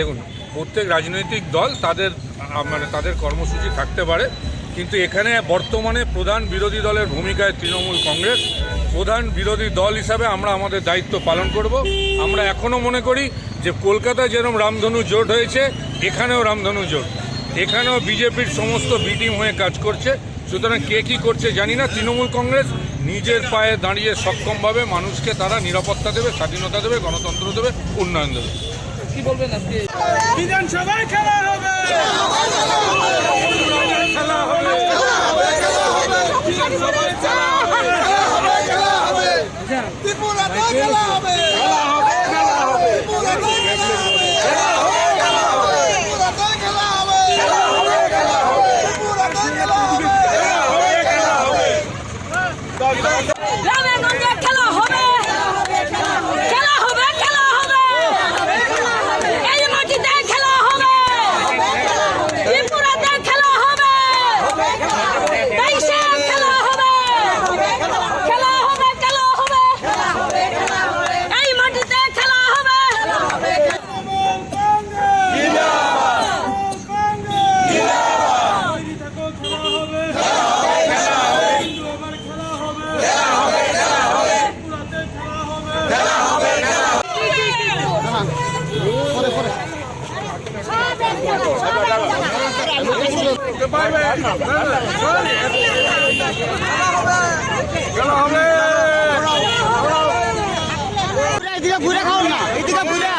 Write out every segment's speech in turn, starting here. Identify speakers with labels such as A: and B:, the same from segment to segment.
A: দেখুন, প্রত্যেক রাজনৈতিক দল তাদের কর্মসূচি থাকতে পারে, কিন্তু এখানে বর্তমানে প্রধান বিরোধী দলের ভূমিকায় তৃণমূল কংগ্রেস। প্রধান বিরোধী দল হিসাবে আমরা আমাদের দায়িত্ব পালন করব। আমরা এখনও মনে করি যে কলকাতায় যেরকম রামধনু জোট হয়েছে, এখানেও রামধনু জোট, এখানেও বিজেপির সমস্ত বি টিম হয়ে কাজ করছে। সুতরাং কে কী করছে জানি না। তৃণমূল কংগ্রেস নিজের পায়ে দাঁড়িয়ে সক্ষমভাবে মানুষকে তারা নিরাপত্তা দেবে, স্বাধীনতা দেবে, গণতন্ত্র দেবে, উন্নয়ন দেবে। কি বলবেন আজকে? বিধানসভায় খেলা হবে, খেলা হবে, বিধানসভায় খেলা হবে, খেলা হবে, ত্রিপুরাতে খেলা হবে, খেলা হবে, খেলা হবে, ত্রিপুরাতে খেলা হবে, খেলা হবে, খেলা হবে, ত্রিপুরাতে খেলা হবে, খেলা হবে, খেলা হবে, ত্রিপুরাতে খেলা হবে, খেলা হবে, খেলা হবে, রামেগঞ্জে খেলা হবে, খেলা হবে, খেলা হবে, খেলা হবে, এই মাটিতে খেলা হবে, ত্রিপুরাতে খেলা হবে, দেশে খেলা হবে, খেলা হবে, খেলা হবে, এই মাটিতে খেলা হবে। এদিকে ঘুরে খাও না, এদিকে ঘুরে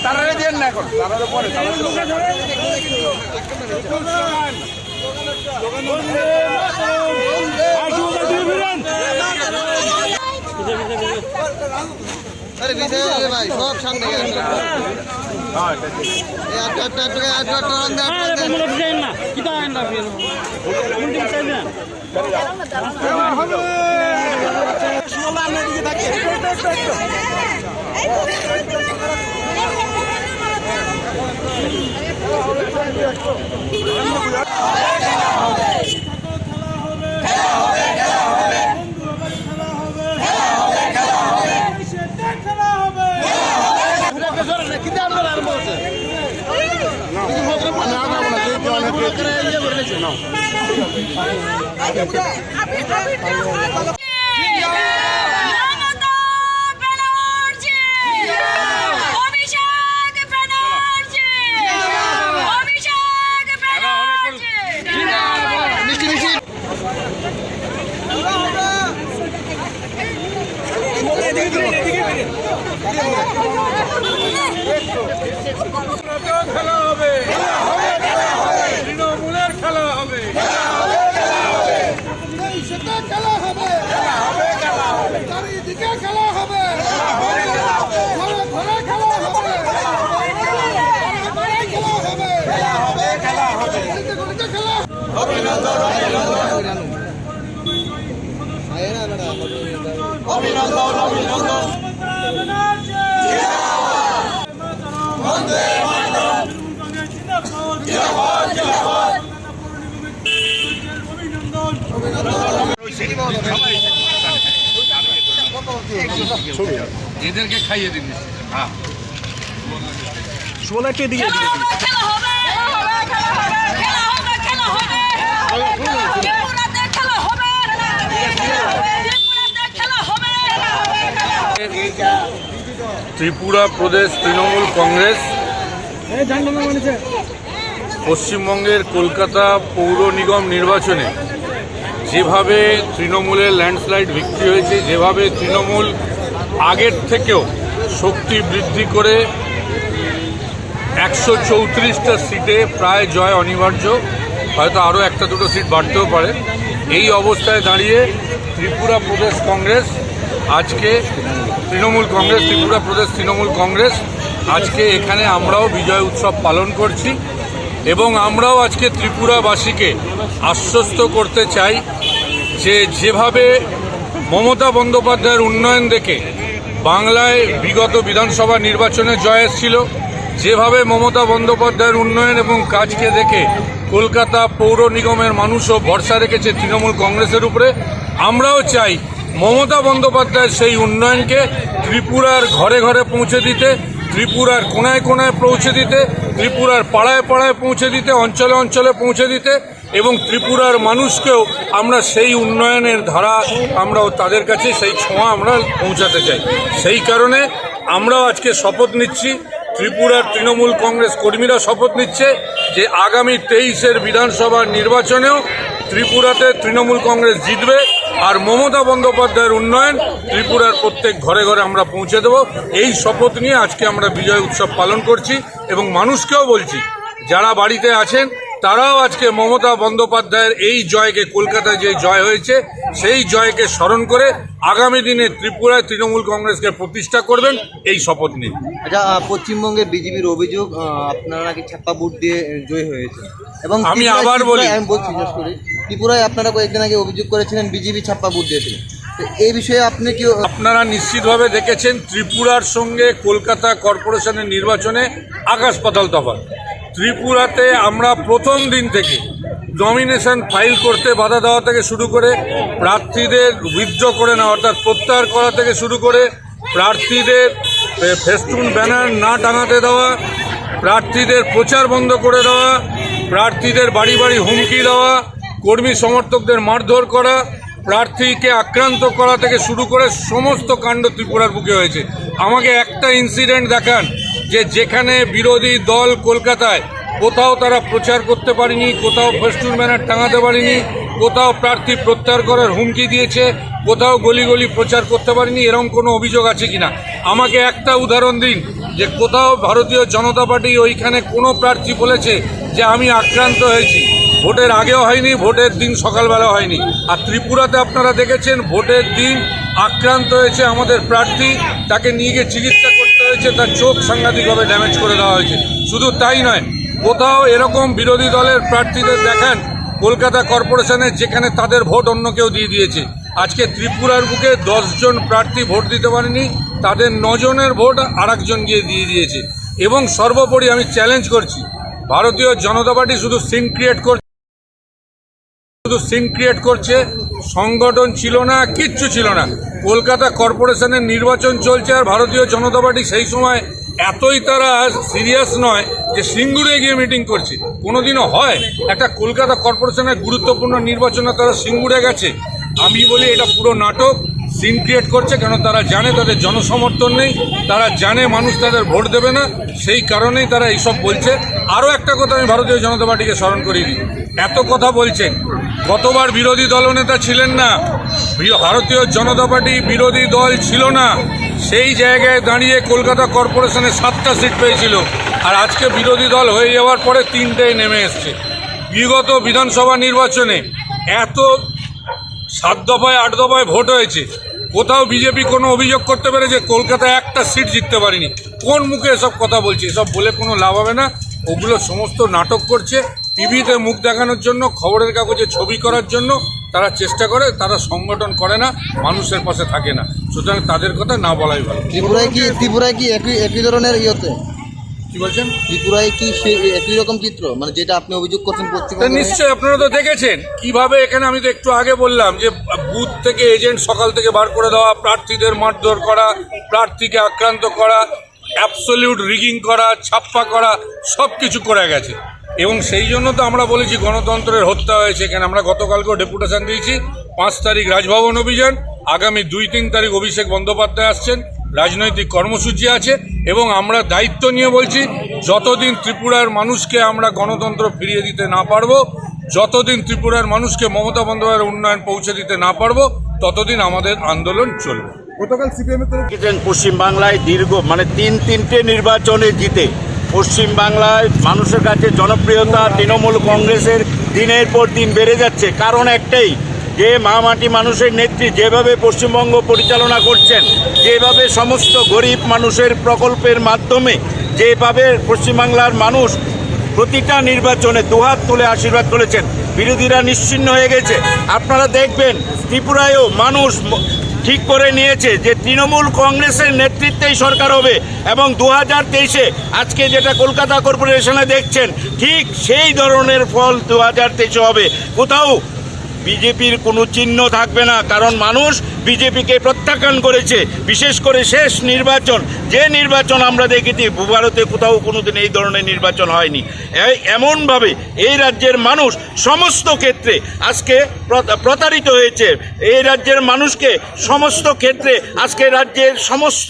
A: তারা দেন না, এখন তারা পরে ভাই সব সামনে খেলা হবে, তৃণমূলের খেলা হবে, খেলা হবে, চারিদিকে খেলা হবে, ঘরে ঘরে খেলা হবে, খেলা হবে, খেলা হবে, অভিনন্দন, অভিনন্দন, অভিনন্দন, এদেরকে খাইয়ে দিন। হ্যাঁ
B: সোলাকে দিয়ে
A: ত্রিপুরা প্রদেশ তৃণমূল কংগ্রেস পশ্চিমবঙ্গের কলকাতা পৌর নিগম নির্বাচনে যেভাবে তৃণমূলের ল্যান্ডস্লাইড ভিক্টরি হয়েছে, যেভাবে তৃণমূল আগের থেকেও শক্তি বৃদ্ধি করে 134টা সিটে প্রায় জয় অনিবার্য, হয়তো আরও একটা দুটো সিট বাড়তেও পারে। এই অবস্থায় দাঁড়িয়ে ত্রিপুরা প্রদেশ কংগ্রেস আজকে ত্রিপুরা প্রদেশ তৃণমূল কংগ্রেস আজকে এখানে আমরাও বিজয় উৎসব পালন করছি এবং আমরাও আজকে ত্রিপুরাবাসীকে আশ্বস্ত করতে চাই যে যেভাবে মমতা বন্দ্যোপাধ্যায়ের উন্নয়ন দেখে বাংলায় বিগত বিধানসভা নির্বাচনে জয় এসেছিল, যেভাবে মমতা বন্দ্যোপাধ্যায়ের উন্নয়ন এবং কাজকে দেখে কলকাতা পৌর নিগমের মানুষও ভরসা রেখেছে তৃণমূল কংগ্রেসের উপরে, আমরাও চাই মমতা বন্দ্যোপাধ্যায়ের সেই উন্নয়নকে ত্রিপুরার ঘরে ঘরে পৌঁছে দিতে, ত্রিপুরার কোনায় কোনায় পৌঁছে দিতে, ত্রিপুরার পাড়ায় পাড়ায় পৌঁছে দিতে, অঞ্চলে অঞ্চলে পৌঁছে দিতে এবং ত্রিপুরার মানুষকেও আমরা সেই উন্নয়নের ধারা আমরাও তাদের কাছে সেই ছোঁয়া আমরা পৌঁছাতে চাই। সেই কারণে আমরাও আজকে শপথ নিচ্ছি, ত্রিপুরার তৃণমূল কংগ্রেস কর্মীরা শপথ নিচ্ছে যে আগামী 23-এর বিধানসভা নির্বাচনেও ত্রিপুরাতে তৃণমূল কংগ্রেস জিতবে আর মমতা বন্দ্যোপাধ্যায়ের উন্নয়ন ত্রিপুরার প্রত্যেক ঘরে ঘরে আমরা পৌঁছে দেব। এই শপথ নিয়ে আজকে আমরা বিজয় উৎসব পালন করছি এবং মানুষকেও বলছি যারা বাড়িতে আছেন তারাও আজকে মমতা বন্দ্যোপাধ্যায়ের এই জয়কে, কলকাতায় যে জয় হয়েছে সেই জয়কে স্মরণ করে আগামী দিনে ত্রিপুরায় তৃণমূল কংগ্রেসকে প্রতিষ্ঠা করবেন এই শপথ নিয়ে।
C: আচ্ছা, পশ্চিমবঙ্গে বিজেপির অভিযোগ আপনারা নাকি ছাপ্পা ভোট দিয়ে জয় হয়েছে এবং
A: আমি আবার বলি,
C: আমি বলছি ত্রিপুরায় আপনারা কয়েকদিন আগে অভিযোগ করেছিলেন বিজেপি ছাপ্পা ভোট দিয়েছিলেন, এই বিষয়ে আপনি কি?
A: আপনারা নিশ্চিতভাবে দেখেছেন ত্রিপুরার সঙ্গে কলকাতা কর্পোরেশনের নির্বাচনে আকাশ পাতাল তফাৎ। ত্রিপুরাতে আমরা প্রথম দিন থেকে নমিনেশন ফাইল করতে বাধা দেওয়া থেকে শুরু করে, প্রার্থীদের উইথড্র করে নেওয়া অর্থাৎ প্রত্যাহার করা থেকে শুরু করে, প্রার্থীদের ফেস্টুন ব্যানার না টাঙাতে দেওয়া, প্রার্থীদের প্রচার বন্ধ করে দেওয়া, প্রার্থীদের বাড়ি বাড়ি হুমকি দেওয়া, কর্মী সমর্থকদের মারধর করা, প্রার্থীকে আক্রান্ত করা থেকে শুরু করে সমস্ত কাণ্ড ত্রিপুরার বুকে হয়েছে। আমাকে একটা ইনসিডেন্ট দেখান যে যেখানে বিরোধী দল কলকাতায় কোথাও তারা প্রচার করতে পারেনি, কোথাও ফেস্টুন ব্যানার টাঙাতে পারেনি, কোথাও প্রার্থী প্রত্যাহার করার হুমকি দিয়েছে, কোথাও গলি গলি প্রচার করতে পারেনি, এরকম কোনো অভিযোগ আছে কিনা আমাকে একটা উদাহরণ দিন যে কোথাও ভারতীয় জনতা পার্টি ওইখানে কোনো প্রার্থী বলেছে যে আমি আক্রান্ত হয়েছি। ভোটের আগেও হয়নি, ভোটের দিন সকালবেলা হয়নি। আর ত্রিপুরাতে আপনারা দেখেছেন ভোটের দিন আক্রান্ত হয়েছে আমাদের প্রার্থী, তাকে নিয়ে গিয়ে চিকিৎসা করতে হয়েছে, তার চোখ সাংঘাতিকভাবে ড্যামেজ করে দেওয়া হয়েছে। শুধু তাই নয়, কোথাও এরকম বিরোধী দলের প্রার্থীদের দেখান কলকাতা কর্পোরেশনে যেখানে তাদের ভোট অন্য কেউ দিয়ে দিয়েছে। আজকে ত্রিপুরার বুকে 10 জন প্রার্থী ভোট দিতে পারেনি, তাদের 9 জনের ভোট আরেকজন গিয়ে দিয়ে দিয়েছে। এবং সর্বোপরি আমি চ্যালেঞ্জ করছি, ভারতীয় জনতা পার্টি শুধু সিন ক্রিয়েট করছে, সংগঠন ছিল না, কিচ্ছু ছিল না। কলকাতা কর্পোরেশনের নির্বাচন চলছে আর ভারতীয় জনতা পার্টি সেই সময় এতই তারা সিরিয়াস নয় যে সিঙ্গুরে গিয়ে মিটিং করছে। কোনোদিনও হয় একটা কলকাতা কর্পোরেশনের গুরুত্বপূর্ণ নির্বাচনে তারা সিঙ্গুরে গেছে? আমি বলি এটা পুরো নাটক, সিন ক্রিয়েট করছে। কেন তারা জানে তাদের জনসমর্থন নেই, তারা জানে মানুষ তাদের ভোট দেবে না, সেই কারণেই তারা এইসব বলছে। আরও একটা কথা আমি ভারতীয় জনতা পার্টিকে স্মরণ করিয়ে দিই, এত কথা বলছেন, গতবার বিরোধী দলনেতা ছিলেন না, ভারতীয় জনতা পার্টি বিরোধী দল ছিল না, সেই জায়গায় দাঁড়িয়ে কলকাতা কর্পোরেশনে 7টা সিট পেয়েছিল আর আজকে বিরোধী দল হয়ে যাওয়ার পরে 3টেই নেমে এসছে। বিগত বিধানসভা নির্বাচনে এত 7 দফায় 8 দফায় ভোট হয়েছে, কোথাও বিজেপি কোনো অভিযোগ করতে পারে যে কলকাতায় একটা সিট জিততে পারেনি? কোন মুখে এসব কথা বলছে? এসব বলে কোনো লাভ হবে না। ওগুলো সমস্ত নাটক করছে, টিভিতে মুখ দেখানোর জন্য, খবরের কাগজে ছবি করার জন্য তারা চেষ্টা করে, তারা সংগঠন করে না, মানুষের পাশে থাকে না। সুতরাং তাদের কথা না বলাই ভালো।
C: ত্রিপুরায় কি একই ধরনের ইয়েতে
A: কি বলছেন?
C: ত্রিপুরায় কি সে একই রকম চিত্র, মানে যেটা আপনি অভিযোগ করছেন
A: তা
C: পশ্চিমবঙ্গে?
A: নিশ্চয়ই আপনারা তো দেখেছেন কিভাবে এখানে, আমি তো একটু আগে বললাম যে বুথ থেকে এজেন্ট সকাল থেকে বার করে দেওয়া, প্রার্থীদের মারধর করা, প্রার্থীকে আক্রান্ত করা, অ্যাবসলিউট রিগিং করা, ছাপ্পা করা, সব কিছু করে গেছে। এবং সেই জন্য তো আমরা বলেছি গণতন্ত্রের হত্যা হয়েছে। এখানে আমরা গতকালকেও ডেপুটেশন দিয়েছি, 5 তারিখ রাজভবন অভিযান, আগামী 2-3 তারিখ অভিষেক বন্দ্যোপাধ্যায় আসছেন, রাজনৈতিক কর্মসূচি আছে। এবং আমরা দায়িত্ব নিয়ে বলছি, যতদিন ত্রিপুরার মানুষকে আমরা গণতন্ত্র ফিরিয়ে দিতে না পারবো, যতদিন ত্রিপুরার মানুষকে মমতা বন্দ্যোপাধ্যায়ের উন্নয়ন পৌঁছে দিতে না পারবো, ততদিন আমাদের আন্দোলন চলবে।
B: গতকাল সিপিএমের তরফ
D: দেখেছেন পশ্চিমবাংলায় দীর্ঘ তিনটে নির্বাচনে জিতে পশ্চিমবাংলায় মানুষের কাছে জনপ্রিয়তা তৃণমূল কংগ্রেসের দিনের পর দিন বেড়ে যাচ্ছে। কারণ একটাই, যে মাটি মানুষের নেত্রী যেভাবে পশ্চিমবঙ্গ পরিচালনা করছেন, যেভাবে সমস্ত গরিব মানুষের প্রকল্পের মাধ্যমে যেভাবে পশ্চিমবাংলার মানুষ প্রতিটা নির্বাচনে দুহাত তুলে আশীর্বাদ করেছেন, বিরোধীরা নিশ্চিহ্ন হয়ে গেছে। আপনারা দেখবেন ত্রিপুরায়ও মানুষ ঠিক করে নিয়েছে যে তৃণমূল কংগ্রেসের নেতৃত্বেই সরকার হবে, এবং 2023-এ আজকে যেটা কলকাতা কর্পোরেশনে দেখছেন, ঠিক সেই ধরনের ফল 2023-এ হবে। কোথাও বিজেপির কোনো চিহ্ন থাকবে না, কারণ মানুষ বিজেপিকে প্রত্যাখ্যান করেছে। বিশেষ করে শেষ নির্বাচন, যে নির্বাচন আমরা দেখেছি ভারতে কোথাও কোনোদিন এই ধরনের নির্বাচন হয়নি। এমনভাবে এই রাজ্যের মানুষ সমস্ত ক্ষেত্রে আজকে প্রতারিত হয়েছে। এই রাজ্যের মানুষকে সমস্ত ক্ষেত্রে আজকে রাজ্যের সমস্ত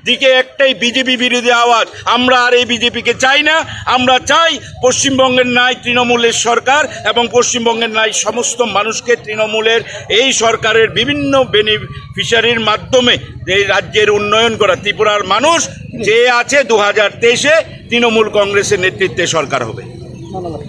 D: দিকে একটাই বিজেপি বিরোধী আওয়াজ। আমরা আর এই বিজেপিকে চাই না। আমরা চাই পশ্চিমবঙ্গের ন্যায় তৃণমূলের সরকার, এবং পশ্চিমবঙ্গের ন্যায় সমস্ত মানুষকে তৃণমূলের এই সরকারের বিভিন্ন বেনিফিশিয়ারির মাধ্যমে এই রাজ্যের উন্নয়ন করা। ত্রিপুরার মানুষ যে আছে 2023-এ তৃণমূল কংগ্রেসের নেতৃত্বে সরকার হবে।
C: ধন্যবাদ।